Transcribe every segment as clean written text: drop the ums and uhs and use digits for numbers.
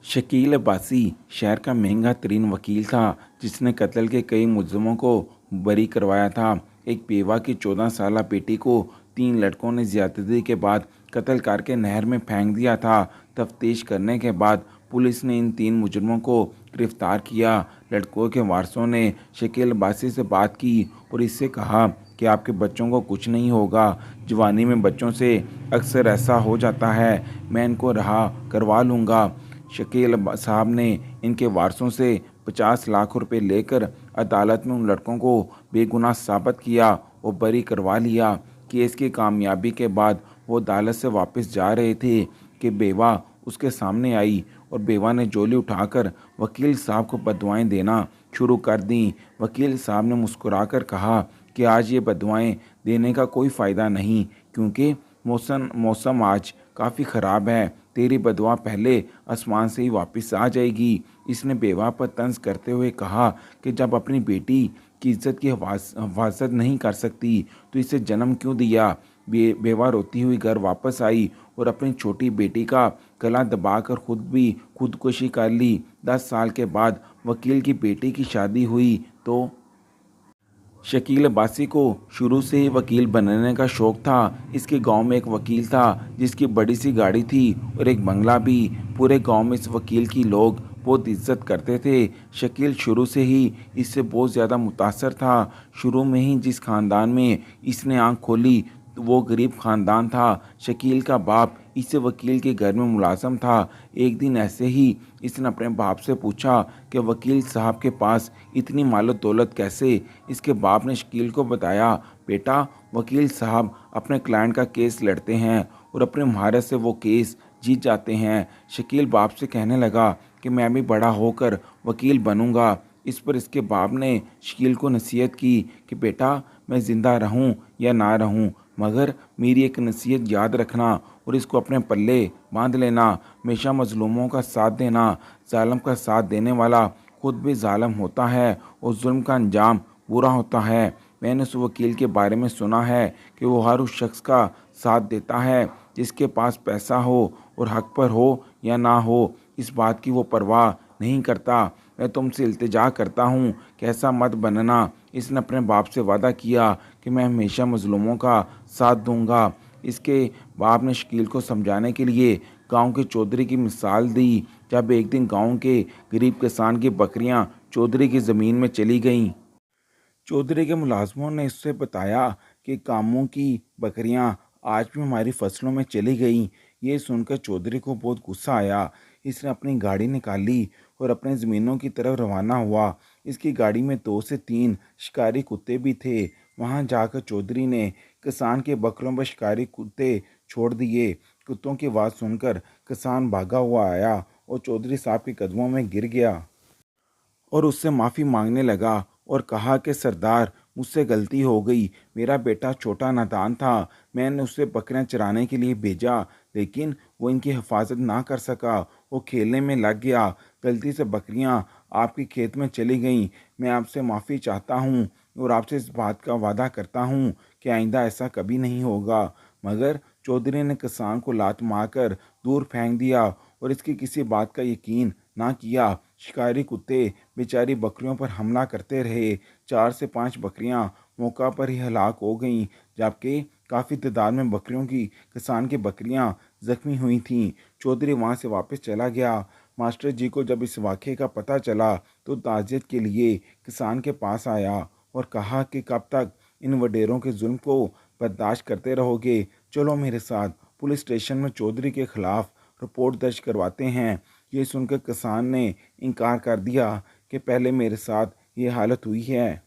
शकील अब्बासी शहर का महंगा तरीन वकील था जिसने कत्ल के कई मुलजमों को बरी करवाया था। एक बेवा की 14 साला बेटी को 3 लड़कों ने ज्यादती के बाद कत्ल करके नहर में फेंक दिया था। तफ्तीश करने के बाद पुलिस ने इन 3 मुजरमों को गिरफ्तार किया। लड़कों के वारसों ने शकील अब्बासी से बात की और इससे कहा कि आपके बच्चों को कुछ नहीं होगा। जवानी में बच्चों से अक्सर ऐसा हो जाता है, मैं इनको रहा करवा लूँगा। शकील साहब ने इनके वारसों से 50 लाख रुपए लेकर अदालत में उन लड़कों को बेगुनाह साबित किया और बरी करवा लिया। केस की कामयाबी के बाद वो अदालत से वापस जा रहे थे कि बेवा उसके सामने आई और बेवा ने झोली उठाकर वकील साहब को बददुआएं देना शुरू कर दी। वकील साहब ने मुस्कुराकर कहा कि आज ये बददुआएं देने का कोई फ़ायदा नहीं, क्योंकि मौसम मौसम आज काफ़ी ख़राब है। तेरी बदुआ पहले आसमान से ही वापस आ जाएगी। इसने बेवा पर तंज करते हुए कहा कि जब अपनी बेटी की इज्जत की हिफाजत नहीं कर सकती तो इसे जन्म क्यों दिया। बेवा रोती हुई घर वापस आई और अपनी छोटी बेटी का गला दबाकर खुद भी खुदकुशी कर ली। 10 साल के बाद वकील की बेटी की शादी हुई तो शकील अब्बासी को शुरू से ही वकील बनने का शौक़ था। इसके गांव में एक वकील था जिसकी बड़ी सी गाड़ी थी और एक बंगला भी। पूरे गांव में इस वकील की लोग बहुत इज्जत करते थे। शकील शुरू से ही इससे बहुत ज़्यादा मुतासर था। शुरू में ही जिस ख़ानदान में इसने आंख खोली तो वो गरीब ख़ानदान था। शकील का बाप इसे वकील के घर में मुलाजम था। एक दिन ऐसे ही इसने अपने बाप से पूछा कि वकील साहब के पास इतनी मालो दौलत कैसे। इसके बाप ने शकील को बताया, बेटा वकील साहब अपने क्लाइंट का केस लड़ते हैं और अपने महारत से वो केस जीत जाते हैं। शकील बाप से कहने लगा कि मैं भी बड़ा होकर वकील बनूंगा। इस पर इसके बाप ने शकील को नसीहत की कि बेटा मैं ज़िंदा रहूं या ना रहूं, मगर मेरी एक नसीहत याद रखना और इसको अपने पल्ले बांध लेना। हमेशा मजलूमों का साथ देना। जालिम का साथ देने वाला खुद भी जालिम होता है और जुल्म का अंजाम बुरा होता है। मैंने उस वकील के बारे में सुना है कि वो हर उस शख्स का साथ देता है जिसके पास पैसा हो और हक पर हो या ना हो, इस बात की वो परवाह नहीं करता। मैं तुमसे इल्तिजा करता हूँ कि ऐसा मत बनना। इसने अपने बाप से वादा किया कि मैं हमेशा मजलूमों का साथ दूंगा। इसके बाप ने शकील को समझाने के लिए गांव के चौधरी की मिसाल दी। जब एक दिन गांव के गरीब किसान की बकरियां चौधरी की ज़मीन में चली गईं, चौधरी के मुलाजमों ने इससे बताया कि कामों की बकरियां आज भी हमारी फसलों में चली गईं। ये सुनकर चौधरी को बहुत गुस्सा आया। इसने अपनी गाड़ी निकाली और अपने ज़मीनों की तरफ रवाना हुआ। इसकी गाड़ी में 2 से 3 शिकारी कुत्ते भी थे। वहां जाकर चौधरी ने किसान के बकरों पर शिकारी कुत्ते छोड़ दिए। कुत्तों की आवाज़ सुनकर किसान भागा हुआ आया और चौधरी साहब के कदमों में गिर गया और उससे माफ़ी मांगने लगा और कहा कि सरदार मुझसे गलती हो गई। मेरा बेटा छोटा नादान था। मैंने उसे बकरियां चराने के लिए भेजा, लेकिन वो इनकी हिफाजत ना कर सका। वो खेलने में लग गया। गलती से बकरियां आपके खेत में चली गईं। मैं आपसे माफ़ी चाहता हूँ और आपसे इस बात का वादा करता हूँ कि आइंदा ऐसा कभी नहीं होगा। मगर चौधरी ने किसान को लात मारकर दूर फेंक दिया और इसकी किसी बात का यकीन ना किया। शिकारी कुत्ते बेचारी बकरियों पर हमला करते रहे। 4 से 5 बकरियां मौका पर ही हलाक हो गईं, जबकि काफ़ी तादाद में बकरियों की किसान की बकरियां जख्मी हुई थीं। चौधरी वहां से वापस चला गया। मास्टर जी को जब इस वाक़े का पता चला तो ताज़ियत के लिए किसान के पास आया और कहा कि कब तक इन वडेरों के जुल्म को बर्दाश्त करते रहोगे। चलो मेरे साथ पुलिस स्टेशन में चौधरी के खिलाफ रिपोर्ट दर्ज करवाते हैं। ये सुनकर किसान ने इनकार कर दिया कि पहले मेरे साथ ये हालत हुई है।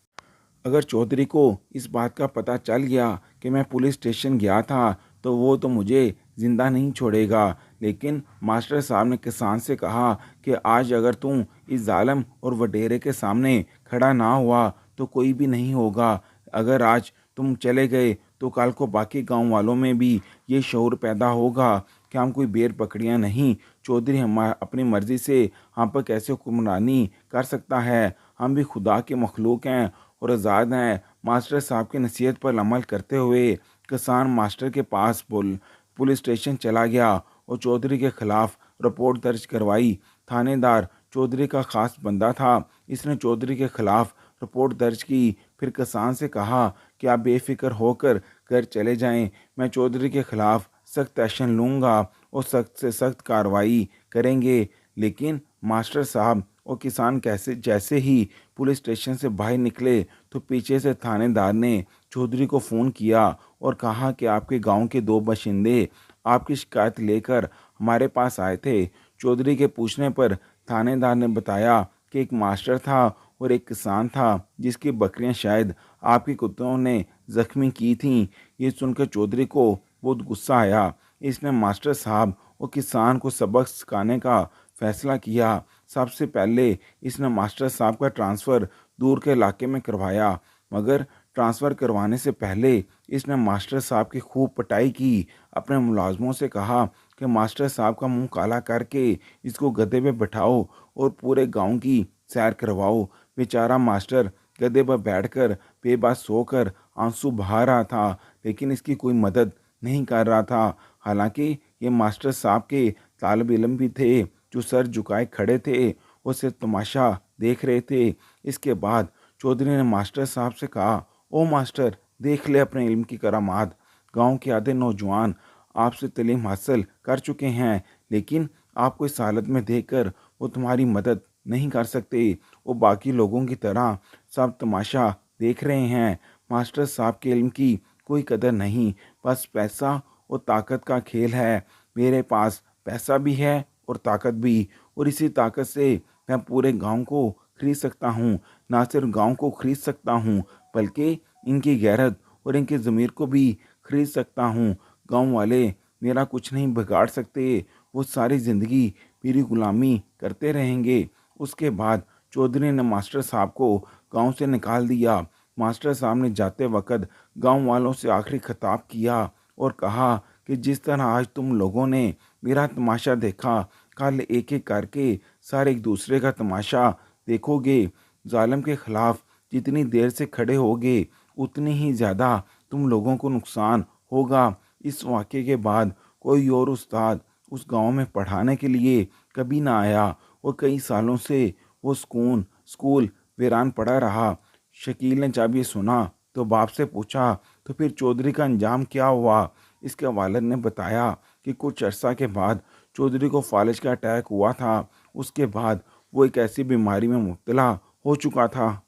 अगर चौधरी को इस बात का पता चल गया कि मैं पुलिस स्टेशन गया था तो वो तो मुझे ज़िंदा नहीं छोड़ेगा। लेकिन मास्टर साहब ने किसान से कहा कि आज अगर तुम इस जालिम और वडेरे के सामने खड़ा ना हुआ तो कोई भी नहीं होगा। अगर आज तुम चले गए तो कल को बाकी गांव वालों में भी ये शऊर पैदा होगा कि हम कोई बेर बकरियां नहीं। चौधरी हम अपनी मर्ज़ी से हम पर कैसे हुक्मरानी कर सकता है। हम भी खुदा के मखलूक हैं और आज़ाद हैं। मास्टर साहब की नसीहत पर अमल करते हुए किसान मास्टर के पास पुलिस स्टेशन चला गया और चौधरी के खिलाफ रिपोर्ट दर्ज करवाई। थानेदार चौधरी का खास बंदा था। इसने चौधरी के खिलाफ रिपोर्ट दर्ज की। फिर किसान से कहा कि आप बेफिक्र होकर घर चले जाएं। मैं चौधरी के खिलाफ सख्त एक्शन लूँगा और सख्त से सख्त कार्रवाई करेंगे। लेकिन मास्टर साहब और किसान कैसे जैसे ही पुलिस स्टेशन से बाहर निकले तो पीछे से थानेदार ने चौधरी को फ़ोन किया और कहा कि आपके गांव के दो बाशिंदे आपकी शिकायत लेकर हमारे पास आए थे। चौधरी के पूछने पर थानेदार ने बताया कि एक मास्टर था और एक किसान था जिसकी बकरियां शायद आपके कुत्तों ने जख्मी की थीं। ये सुनकर चौधरी को बहुत गुस्सा आया। इसने मास्टर साहब और किसान को सबक सिखाने का फैसला किया। सबसे पहले इसने मास्टर साहब का ट्रांसफ़र दूर के इलाके में करवाया, मगर ट्रांसफ़र करवाने से पहले इसने मास्टर साहब की खूब पिटाई की। अपने मुलाजमों से कहा कि मास्टर साहब का मुंह काला करके इसको गधे पे बैठाओ और पूरे गांव की सैर करवाओ। बेचारा मास्टर गधे पर बैठकर बेबस सोकर आंसू बहा रहा था, लेकिन इसकी कोई मदद नहीं कर रहा था। हालांकि ये मास्टर साहब के तालिब इल्म भी थे जो सर झुकाए खड़े थे और सिर्फ तमाशा देख रहे थे। इसके बाद चौधरी ने मास्टर साहब से कहा, ओ मास्टर, देख ले अपने इल्म की करामात। गांव के आधे नौजवान आपसे तालीम हासिल कर चुके हैं, लेकिन आपको इस हालत में देखकर वो तुम्हारी मदद नहीं कर सकते। वो बाकी लोगों की तरह सब तमाशा देख रहे हैं। मास्टर साहब के इल्म की कोई कदर नहीं, बस पैसा और ताकत का खेल है। मेरे पास पैसा भी है और ताकत भी, और इसी ताकत से मैं पूरे गांव को खरीद सकता हूँ। ना सिर्फ गांव को खरीद सकता हूँ, बल्कि इनकी गैरत और इनकी ज़मीर को भी खरीद सकता हूँ। गांव वाले मेरा कुछ नहीं बिगाड़ सकते। वो सारी ज़िंदगी मेरी गुलामी करते रहेंगे। उसके बाद चौधरी ने मास्टर साहब को गांव से निकाल दिया। मास्टर साहब ने जाते वक्त गांव वालों से आखिरी खिताब किया और कहा कि जिस तरह आज तुम लोगों ने मेरा तमाशा देखा, कल एक एक करके सारे एक दूसरे का तमाशा देखोगे। जालिम के खिलाफ जितनी देर से खड़े होगे उतनी ही ज़्यादा तुम लोगों को नुकसान होगा। इस वाक़े के बाद कोई और उस्ताद उस गांव में पढ़ाने के लिए कभी ना आया और कई सालों से वो स्कूल वीरान पड़ा रहा। शकील ने जब ये सुना तो बाप से पूछा, तो फिर चौधरी का अंजाम क्या हुआ? इसके वालिद ने बताया कि कुछ अर्सा के बाद चौधरी को फालिज का अटैक हुआ था। उसके बाद वो एक ऐसी बीमारी में मुब्तला हो चुका था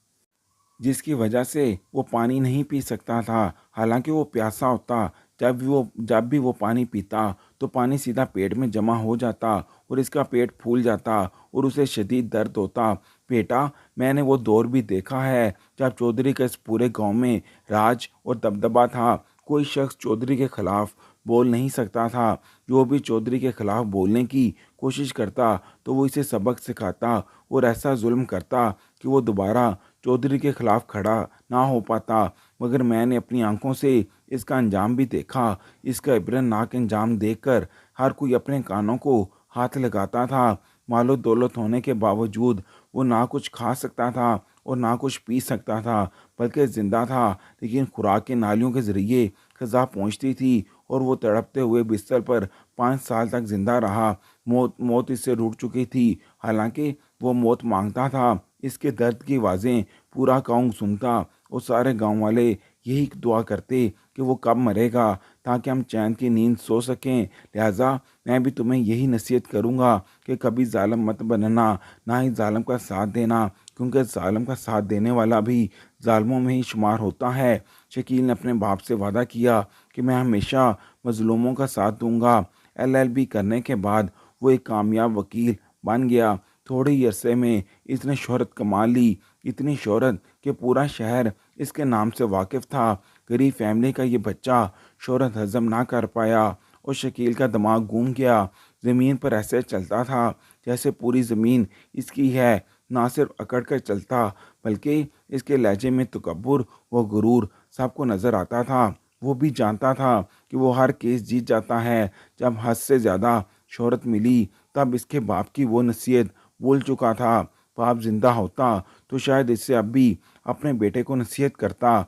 जिसकी वजह से वो पानी नहीं पी सकता था। हालांकि वो प्यासा होता। जब भी वो पानी पीता तो पानी सीधा पेट में जमा हो जाता और इसका पेट फूल जाता और उसे शदीद दर्द होता। बेटा, मैंने वो दौर भी देखा है जब चौधरी के इस पूरे गांव में राज और दबदबा था। कोई शख्स चौधरी के खिलाफ बोल नहीं सकता था। जो भी चौधरी के खिलाफ बोलने की कोशिश करता तो वो इसे सबक सिखाता और ऐसा जुल्म करता कि वो दोबारा चौधरी के खिलाफ खड़ा ना हो पाता। मगर मैंने अपनी आंखों से इसका अंजाम भी देखा। इसका इब्रतनाक अंजाम देखकर हर कोई अपने कानों को हाथ लगाता था। मालो दौलत होने के बावजूद वो ना कुछ खा सकता था और ना कुछ पी सकता था, बल्कि ज़िंदा था, लेकिन खुराक के नालियों के ज़रिए ग़िज़ा पहुंचती थी और वो तड़पते हुए बिस्तर पर 5 साल तक ज़िंदा रहा। मौत इससे रूठ चुकी थी। हालांकि वो मौत मांगता था। इसके दर्द की आवाज़ें पूरा गांव सुनता और सारे गांव वाले यही दुआ करते कि वो कब मरेगा ताकि हम चैन की नींद सो सकें। लिहाजा मैं भी तुम्हें यही नसीहत करूँगा कि कभी जालिम मत बनना, ना ही जालिम का साथ देना, क्योंकि जालिम का साथ देने वाला भी जालिमों में ही शुमार होता है। शकील ने अपने बाप से वादा किया कि मैं हमेशा मजलूमों का साथ दूंगा। LLB करने के बाद वो एक कामयाब वकील बन गया। थोड़े ही अरसे में इसने शोहरत कमा ली, इतनी शोहरत कि पूरा शहर इसके नाम से वाकिफ़ था। गरीब फैमिली का ये बच्चा शोहरत हजम ना कर पाया और शकील का दिमाग घूम गया। ज़मीन पर ऐसे चलता था जैसे पूरी ज़मीन इसकी है। ना सिर्फ अकड़ कर चलता, बल्कि इसके लहजे में तकब्बुर व गुरूर सबको नज़र आता था। वो भी जानता था कि वो हर केस जीत जाता है। जब हद से ज़्यादा शोहरत मिली तब इसके बाप की वो नसीहत भूल चुका था। बाप जिंदा होता तो शायद इससे अब भी अपने बेटे को नसीहत करता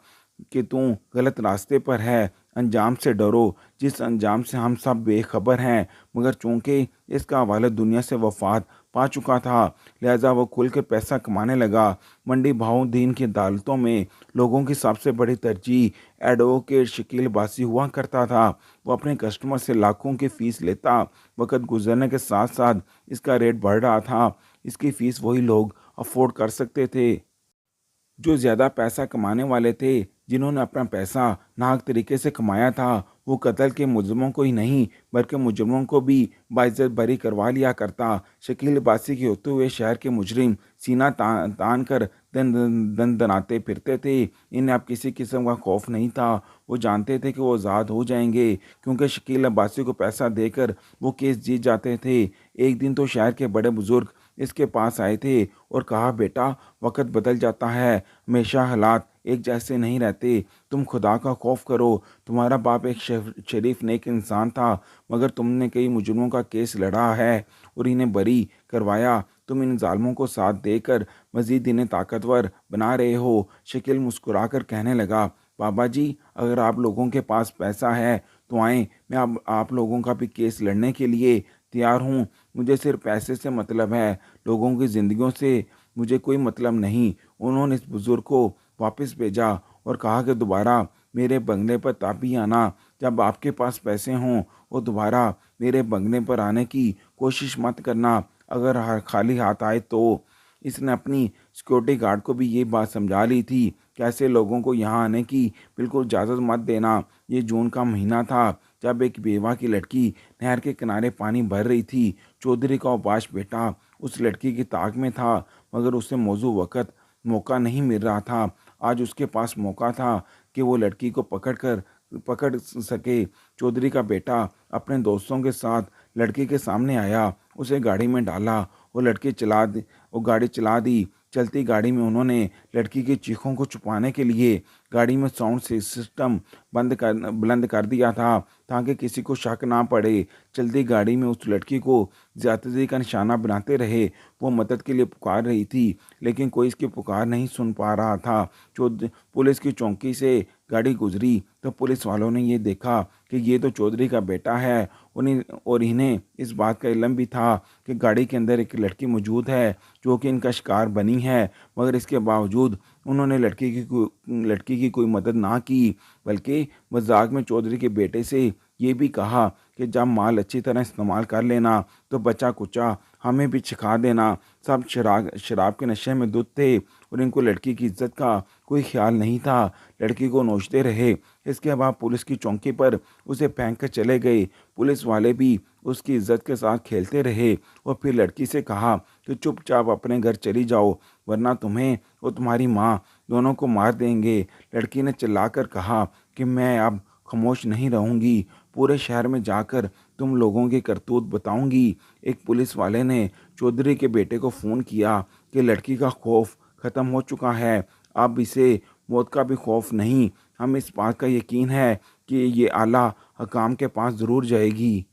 कि तू गलत रास्ते पर है, अंजाम से डरो, जिस अंजाम से हम सब बेखबर हैं। मगर चूंकि इसका वालिद दुनिया से वफात पा चुका था, लिहाजा वो खुलकर पैसा कमाने लगा। मंडी भाव-दीन की अदालतों में लोगों की सबसे बड़ी तरजीह एडवोकेट शकील बासी हुआ करता था। वो अपने कस्टमर से लाखों की फ़ीस लेता। वक़्त गुज़रने के साथ-साथ इसका रेट बढ़ रहा था। इसकी फ़ीस वही लोग अफ़ोर्ड कर सकते थे जो ज़्यादा पैसा कमाने वाले थे। जिन्होंने अपना पैसा नाहक तरीके से कमाया था, वो कत्ल के मुलज़िमों को ही नहीं बल्कि मुजरिमों को भी बाइज़्ज़त बरी करवा लिया करता। शकील अब्बासी के होते हुए शहर के मुजरिम सीना तान कर दनाते फिरते थे। इन्हें अब किसी किस्म का खौफ नहीं था। वो जानते थे कि वो आज़ाद हो जाएंगे, क्योंकि शकील अब्बासी को पैसा देकर वो केस जीत जाते थे। एक दिन तो शहर के बड़े बुजुर्ग इसके पास आए थे और कहा, बेटा, वक़्त बदल जाता है, हमेशा हालात एक जैसे नहीं रहते। तुम खुदा का खौफ करो। तुम्हारा बाप एक शरीफ नेक इंसान था, मगर तुमने कई मुजरिमों का केस लड़ा है और इन्हें बरी करवाया। तुम इन ज़ालिमों को साथ देकर मज़ीद इन्हें ताकतवर बना रहे हो। शकील मुस्कुराकर कहने लगा, बाबा जी, अगर आप लोगों के पास पैसा है तो आएँ, मैं अब आप लोगों का भी केस लड़ने के लिए तैयार हूँ। मुझे सिर्फ पैसे से मतलब है, लोगों की ज़िंदगियों से मुझे कोई मतलब नहीं। उन्होंने इस बुज़ुर्ग को वापस भेजा और कहा कि दोबारा मेरे बंगले पर तभी आना जब आपके पास पैसे हों, और दोबारा मेरे बंगले पर आने की कोशिश मत करना अगर खाली हाथ आए तो। इसने अपनी सिक्योरिटी गार्ड को भी ये बात समझा ली थी कि ऐसे लोगों को यहाँ आने की बिल्कुल इजाज़त मत देना। ये जून का महीना था, जब एक बेवा की लड़की नहर के किनारे पानी भर रही थी। चौधरी का उपाश बेटा उस लड़की की ताक में था, मगर उसे मौजू वक़्त मौका नहीं मिल रहा था। आज उसके पास मौका था कि वो लड़की को पकड़ सके। चौधरी का बेटा अपने दोस्तों के साथ लड़की के सामने आया, उसे गाड़ी में डाला और गाड़ी चला दी। चलती गाड़ी में उन्होंने लड़की की चीखों को छुपाने के लिए गाड़ी में साउंड सिस्टम बुलंद कर दिया था, ताकि किसी को शक ना पड़े। चलती गाड़ी में उस लड़की को ज़्यादती का निशाना बनाते रहे। वो मदद के लिए पुकार रही थी, लेकिन कोई इसकी पुकार नहीं सुन पा रहा था। पुलिस की चौकी से गाड़ी गुजरी तो पुलिस वालों ने ये देखा कि ये तो चौधरी का बेटा है। इन्हें इस बात का इल्म भी था कि गाड़ी के अंदर एक लड़की मौजूद है जो कि इनका शिकार बनी है, मगर इसके बावजूद उन्होंने लड़की की कोई मदद ना की, बल्कि मजाक में चौधरी के बेटे से ये भी कहा कि जब माल अच्छी तरह इस्तेमाल कर लेना तो बचा कुचा हमें भी सिखा देना। सब शराब के नशे में धुत थे और इनको लड़की की इज्जत का कोई ख्याल नहीं था। लड़की को नोचते रहे। इसके बाद पुलिस की चौकी पर उसे फेंक कर चले गए। पुलिस वाले भी उसकी इज्जत के साथ खेलते रहे और फिर लड़की से कहा कि चुपचाप अपने घर चली जाओ, वरना तुम्हें और तुम्हारी माँ दोनों को मार देंगे। लड़की ने चिल्लाकर कहा कि मैं अब खामोश नहीं रहूँगी, पूरे शहर में जाकर तुम लोगों की करतूत बताऊंगी। एक पुलिस वाले ने चौधरी के बेटे को फ़ोन किया कि लड़की का खौफ ख़त्म हो चुका है, अब इसे मौत का भी खौफ नहीं। हम इस बात का यकीन है कि ये आला हकाम के पास ज़रूर जाएगी।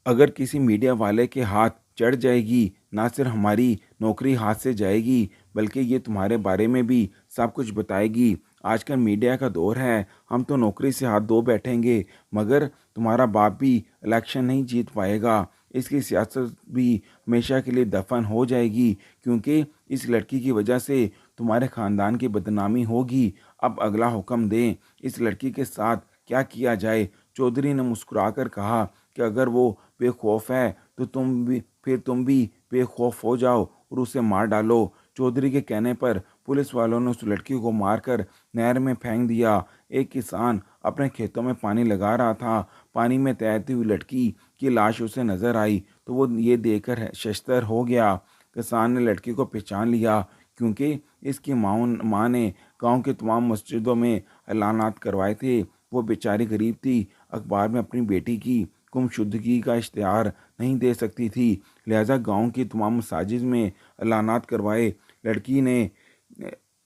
अगर किसी मीडिया वाले के हाथ चढ़ जाएगी, ना सिर्फ हमारी नौकरी हाथ से जाएगी, बल्कि ये तुम्हारे बारे में भी सब कुछ बताएगी। आजकल मीडिया का दौर है, हम तो नौकरी से हाथ धो बैठेंगे, मगर तुम्हारा बाप भी इलेक्शन नहीं जीत पाएगा। इसकी सियासत भी हमेशा के लिए दफन हो जाएगी, क्योंकि इस लड़की की वजह से तुम्हारे ख़ानदान की बदनामी होगी। अब अगला हुक्म दें, इस लड़की के साथ क्या किया जाए। चौधरी ने मुस्कुराकर कहा कि अगर वो बेखौफ है तो तुम भी बेखौफ हो जाओ और उसे मार डालो। चौधरी के कहने पर पुलिस वालों ने उस लड़की को मारकर नहर में फेंक दिया। एक किसान अपने खेतों में पानी लगा रहा था। पानी में तैरती हुई लड़की की लाश उसे नजर आई तो वो ये देखकर शर्मसार हो गया। किसान ने लड़की को पहचान लिया, क्योंकि इसकी माँ ने गांव की तमाम मस्जिदों में ऐलानात करवाए थे। वो बेचारी गरीब थी, अखबार में अपनी बेटी की गुमशुदगी का इश्तिहार नहीं दे सकती थी, लिहाजा गांव की तमाम मसाजिद में ऐलानात करवाए। लड़की ने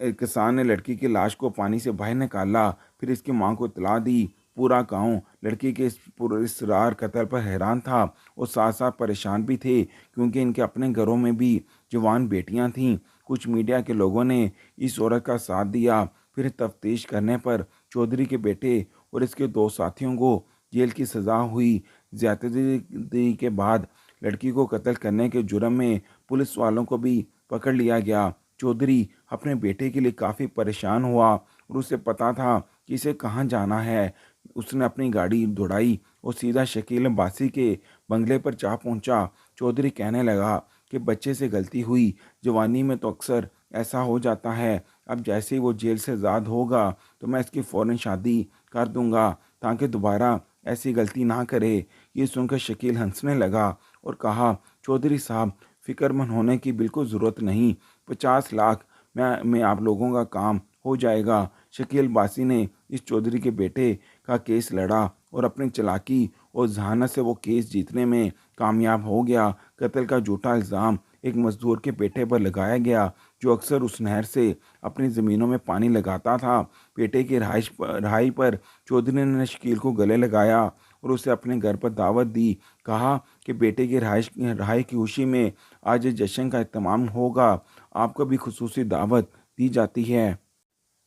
किसान ने लड़की की लाश को पानी से बाहर निकाला, फिर इसकी मां को इतला दी। पूरा गांव लड़की के इस पुरस्कार कत्ल पर हैरान था और साथ साथ परेशान भी थे, क्योंकि इनके अपने घरों में भी जवान बेटियां थीं। कुछ मीडिया के लोगों ने इस औरत का साथ दिया। फिर तफ्तीश करने पर चौधरी के बेटे और इसके दो साथियों को जेल की सज़ा हुई। ज्यादती के बाद लड़की को कत्ल करने के जुर्म में पुलिस वालों को भी पकड़ लिया गया। चौधरी अपने बेटे के लिए काफ़ी परेशान हुआ और उसे पता था कि इसे कहाँ जाना है। उसने अपनी गाड़ी दौड़ाई और सीधा शकील अब्बासी के बंगले पर जा पहुंचा। चौधरी कहने लगा कि बच्चे से गलती हुई, जवानी में तो अक्सर ऐसा हो जाता है। अब जैसे ही वो जेल से आज़ाद होगा तो मैं इसकी फ़ौरन शादी कर दूंगा ताकि दोबारा ऐसी गलती ना करे। ये सुनकर शकील हंसने लगा और कहा, चौधरी साहब, फ़िक्रमंद होने की बिल्कुल ज़रूरत नहीं। 50 लाख में आप लोगों का काम हो जाएगा। शकील बासी ने इस चौधरी के बेटे का केस लड़ा और अपनी चालाकी और जहानत से वो केस जीतने में कामयाब हो गया। कत्ल का झूठा इल्ज़ाम एक मजदूर के बेटे पर लगाया गया जो अक्सर उस नहर से अपनी ज़मीनों में पानी लगाता था। बेटे की रहाई पर चौधरी ने शकील को गले लगाया और उसे अपने घर पर दावत दी। कहा कि बेटे की रहाई की खुशी में आज जश्न का एहतमाम होगा, आपको भी खुसूसी दावत दी जाती है।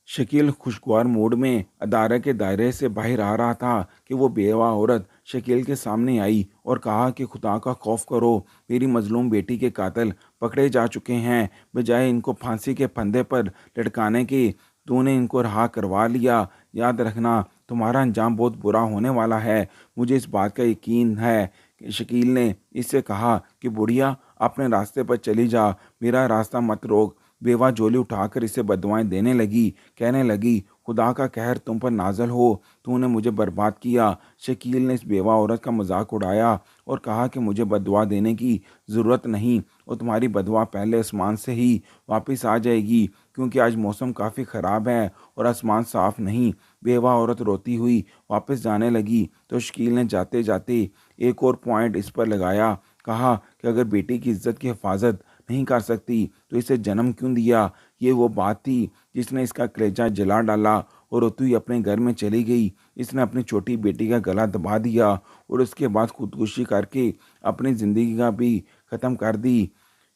शकील खुशगवार मूड में अदारे के दायरे से बाहर आ रहा था कि वो बेवा औरत शकील के सामने आई और कहा कि खुदा का खौफ करो, मेरी मजलूम बेटी के कातिल पकड़े जा चुके हैं। बजाय इनको फांसी के फंदे पर लटकाने के तूने इनको रहा करवा लिया। याद रखना, तुम्हारा अंजाम बहुत बुरा होने वाला है। मुझे इस बात का यकीन है। शकील ने इससे कहा कि बुढ़िया, अपने रास्ते पर चली जा, मेरा रास्ता मत रोक। बेवा झोली उठाकर इसे बददुआएं देने लगी, कहने लगी, खुदा का कहर तुम पर नाजल हो, तूने मुझे बर्बाद किया। शकील ने इस बेवा औरत का मजाक उड़ाया और कहा कि मुझे बददुआ देने की ज़रूरत नहीं और तुम्हारी बददुआ पहले आसमान से ही वापस आ जाएगी, क्योंकि आज मौसम काफ़ी ख़राब है और आसमान साफ नहीं। बेवा औरत रोती हुई वापस जाने लगी तो शकील ने जाते जाते एक और पॉइंट इस पर लगाया। कहा कि अगर बेटी की इज्जत की हिफाजत नहीं कर सकती तो इसे जन्म क्यों दिया। ये वो बात थी जिसने इसका कलेजा जला डाला और रोती हुई अपने घर में चली गई। इसने अपनी छोटी बेटी का गला दबा दिया और उसके बाद खुदकुशी करके अपनी ज़िंदगी का भी ख़त्म कर दी।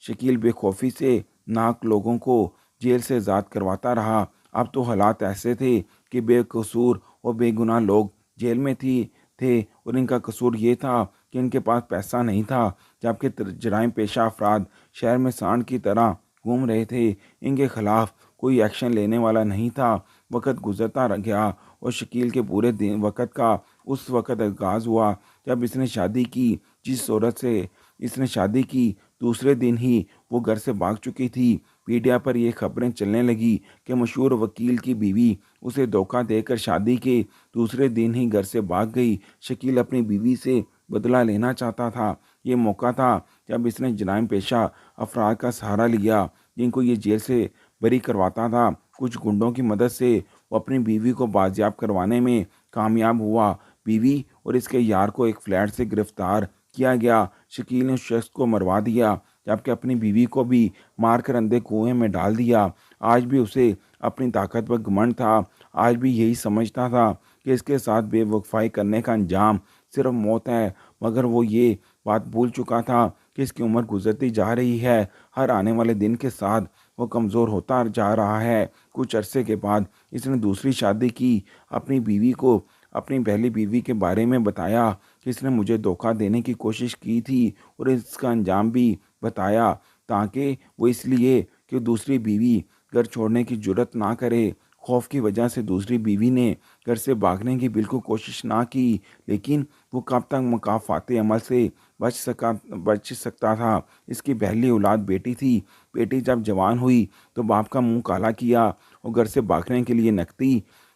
शकील बेखौफी से नाक लोगों को जेल से आज़ाद करवाता रहा। अब तो हालात ऐसे थे कि बेकसूर और बेगुनाह लोग जेल में थे और इनका कसूर ये था कि इनके पास पैसा नहीं था, जबकि जराइम पेशा अफराद शहर में सांड की तरह घूम रहे थे। इनके खिलाफ कोई एक्शन लेने वाला नहीं था। वक्त गुजरता गया और शकील के पूरे दिन वक्त का उस वक्त आगाज़ हुआ जब इसने शादी की। जिस औरत से इसने शादी की दूसरे दिन ही वो घर से भाग चुकी थी। मीडिया पर ये खबरें चलने लगी कि मशहूर वकील की बीवी उसे धोखा देकर शादी के दूसरे दिन ही घर से भाग गई। शकील अपनी बीवी से बदला लेना चाहता था। ये मौका था जब इसने जराइम पेशा अफराद का सहारा लिया जिनको ये जेल से बरी करवाता था। कुछ गुंडों की मदद से वो अपनी बीवी को बाजियाब करवाने में कामयाब हुआ। बीवी और इसके यार को एक फ्लैट से गिरफ्तार किया गया। शकील ने उस शख्स को मरवा दिया जबकि अपनी बीवी को भी मारकर अंधे कुएं में डाल दिया। आज भी उसे अपनी ताकत पर घमंड था। आज भी यही समझता था कि इसके साथ बेवफाई करने का अंजाम सिर्फ मौत है, मगर वो ये बात भूल चुका था कि इसकी उम्र गुजरती जा रही है। हर आने वाले दिन के साथ वो कमज़ोर होता जा रहा है। कुछ अरसे के बाद इसने दूसरी शादी की। अपनी बीवी को अपनी पहली बीवी के बारे में बताया कि इसने मुझे धोखा देने की कोशिश की थी और इसका अंजाम भी बताया, ताकि वो इसलिए कि दूसरी बीवी घर छोड़ने की जुर्रत ना करे। खौफ की वजह से दूसरी बीवी ने घर से भागने की बिल्कुल कोशिश ना की, लेकिन वो कब तक मुकाफ़ाती अमल से बच सकता था। इसकी पहली औलाद बेटी थी। बेटी जब जवान हुई तो बाप का मुंह काला किया और घर से भागने के लिए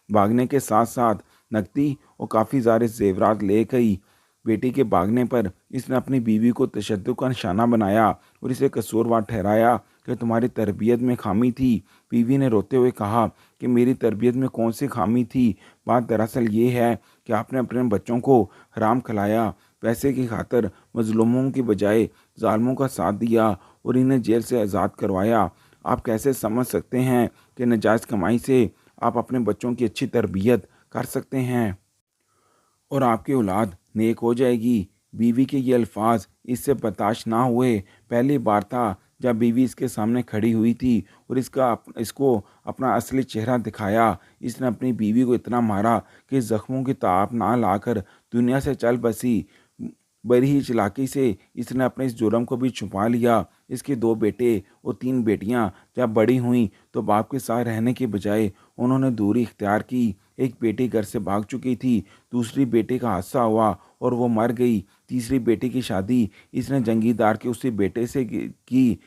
भागने के साथ साथ नकदी और काफ़ी सारे जेवरात ले गई। बेटी के भागने पर इसने अपनी बीवी को तशद्दुद का निशाना बनाया और इसे कसूरवार ठहराया कि तुम्हारी तरबियत में खामी थी। बीवी ने रोते हुए कहा कि मेरी तरबियत में कौन सी खामी थी। बात दरअसल ये है कि आपने अपने बच्चों को हराम खिलाया, पैसे की खातिर मजलूमों की बजाय जालिमों का साथ दिया और इन्हें जेल से आज़ाद करवाया। आप कैसे समझ सकते हैं कि नाजायज़ कमाई से आप अपने बच्चों की अच्छी तरबियत कर सकते हैं और आपकी औलाद नेक हो जाएगी। बीवी के ये अल्फाज इससे बर्दाश्त ना हुए। पहली बार था जब बीवी इसके सामने खड़ी हुई थी और इसको अपना असली चेहरा दिखाया। इसने अपनी बीवी को इतना मारा कि ज़ख्मों की ताप ना लाकर दुनिया से चल बसी। बड़ी ही चालाकी से इसने अपने इस जुर्म को भी छुपा लिया। इसके 2 बेटे और 3 बेटियां जब बड़ी हुईं तो बाप के साथ रहने के बजाय उन्होंने दूरी इख्तियार की। एक बेटी घर से भाग चुकी थी, दूसरी बेटी का हादसा हुआ और वो मर गई। तीसरी बेटी की शादी इसने जंगीदार के उसी बेटे से की,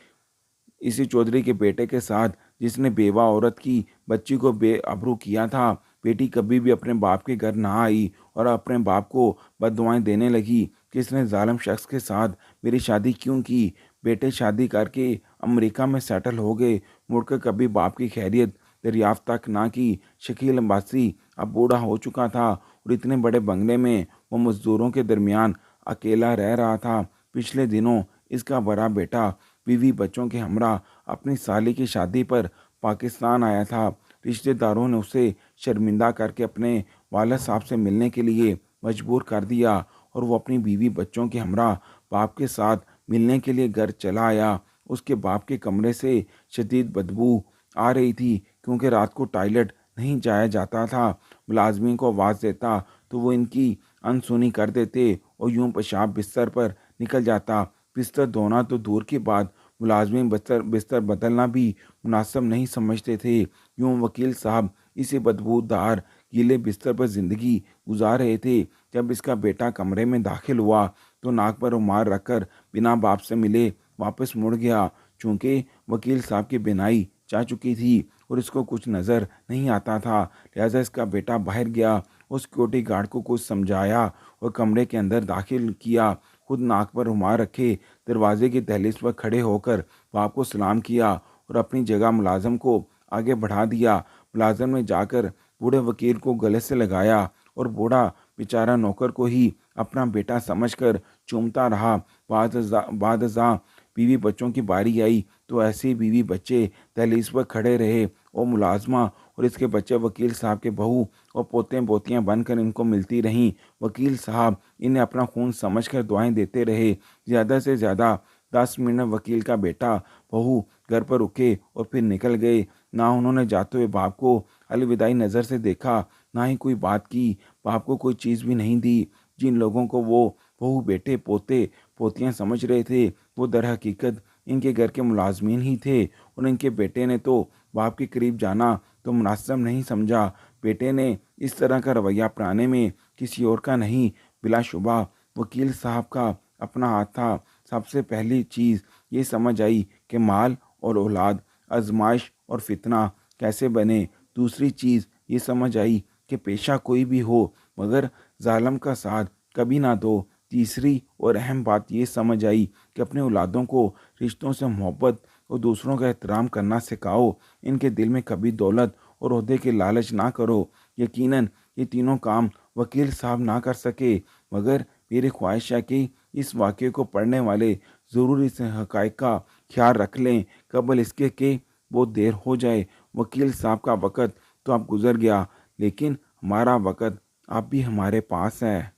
इसी चौधरी के बेटे के साथ जिसने बेवा औरत की बच्ची को बेअबरू किया था। बेटी कभी भी अपने बाप के घर ना आई और अपने बाप को बददुआएं देने लगी कि इसने जालिम शख्स के साथ मेरी शादी क्यों की। बेटे शादी करके अमेरिका में सेटल हो गए, मुड़कर कभी बाप की खैरियत दरियाफ्त तक ना की। शकील अब्बासी अब बूढ़ा हो चुका था और इतने बड़े बंगले में वो मजदूरों के दरमियान अकेला रह रहा था। पिछले दिनों इसका बड़ा बेटा बीवी बच्चों के हमरा अपनी साली की शादी पर पाकिस्तान आया था। रिश्तेदारों ने उसे शर्मिंदा करके अपने वालिद साहब से मिलने के लिए मजबूर कर दिया और वो अपनी बीवी बच्चों के हमरा बाप के साथ मिलने के लिए घर चला आया। उसके बाप के कमरे से शदीद बदबू आ रही थी क्योंकि रात को टॉयलेट नहीं जाया जाता था। मुलाजमीन को आवाज़ देता तो वो इनकी अनसुनी कर देते और यूं पेशाब बिस्तर पर निकल जाता। बिस्तर धोना तो दूर की बात, मुलाजमीन बिस्तर बिस्तर बदलना भी मुनासिब नहीं समझते थे। यूं वकील साहब इसी बदबूदार गीले बिस्तर पर ज़िंदगी गुजार रहे थे। जब इसका बेटा कमरे में दाखिल हुआ तो नाक पर रुमाल रखकर बिना बाप से मिले वापस मुड़ गया। चूँकि वकील साहब की बिनाई जा चुकी थी और इसको कुछ नज़र नहीं आता था, लिहाजा इसका बेटा बाहर गया और सिक्योरिटी गार्ड को कुछ समझाया और कमरे के अंदर दाखिल किया। खुद नाक पर रुमाल रखे दरवाजे की दहलीज पर खड़े होकर बाप को सलाम किया और अपनी जगह मुलाजम को आगे बढ़ा दिया। मुलाजम ने जाकर बूढ़े वकील को गले से लगाया और बूढ़ा बेचारा नौकर को ही अपना बेटा समझकर चूमता रहा। बाद अज़ां बीवी बच्चों की बारी आई तो ऐसे ही बीवी बच्चे दहलीज पर खड़े रहे और मुलाजमा और इसके बच्चे वकील साहब के बहू और पोते पोतियाँ बनकर इनको मिलती रहीं। वकील साहब इन्हें अपना खून समझकर दुआएं देते रहे। ज़्यादा से ज़्यादा 10 मिनट वकील का बेटा बहू घर पर रुके और फिर निकल गए। ना उन्होंने जाते हुए बाप को अलविदाई नज़र से देखा, ना ही कोई बात की। बाप को कोई चीज़ भी नहीं दी। जिन लोगों को वो बहू बेटे पोते पोतियाँ समझ रहे थे वो दर हकीकत इनके घर के मुलाजमीन ही थे और इनके बेटे ने तो बाप के करीब जाना तो मुनासिब नहीं समझा। बेटे ने इस तरह का रवैया अपनाने में किसी और का नहीं, बिलाशुबा वकील साहब का अपना हाथ था। सबसे पहली चीज़ ये समझ आई कि माल और औलाद आजमाइश और फितना कैसे बने। दूसरी चीज़ ये समझ आई कि पेशा कोई भी हो मगर जालिम का साथ कभी ना दो। तीसरी और अहम बात ये समझ आई कि अपने औलादों को रिश्तों से मोहब्बत और दूसरों का एहतराम करना सिखाओ। इनके दिल में कभी दौलत और ओहदे के लालच ना करो। यकीनन ये तीनों काम वकील साहब ना कर सके, मगर मेरी ख्वाहिश है कि इस वाक़े को पढ़ने वाले ज़रूर इस हक़ाइक़ का ख्याल रख लें कबल इसके कि बहुत देर हो जाए। वकील साहब का वक़्त तो अब गुज़र गया, लेकिन हमारा वक़्त अब भी हमारे पास है।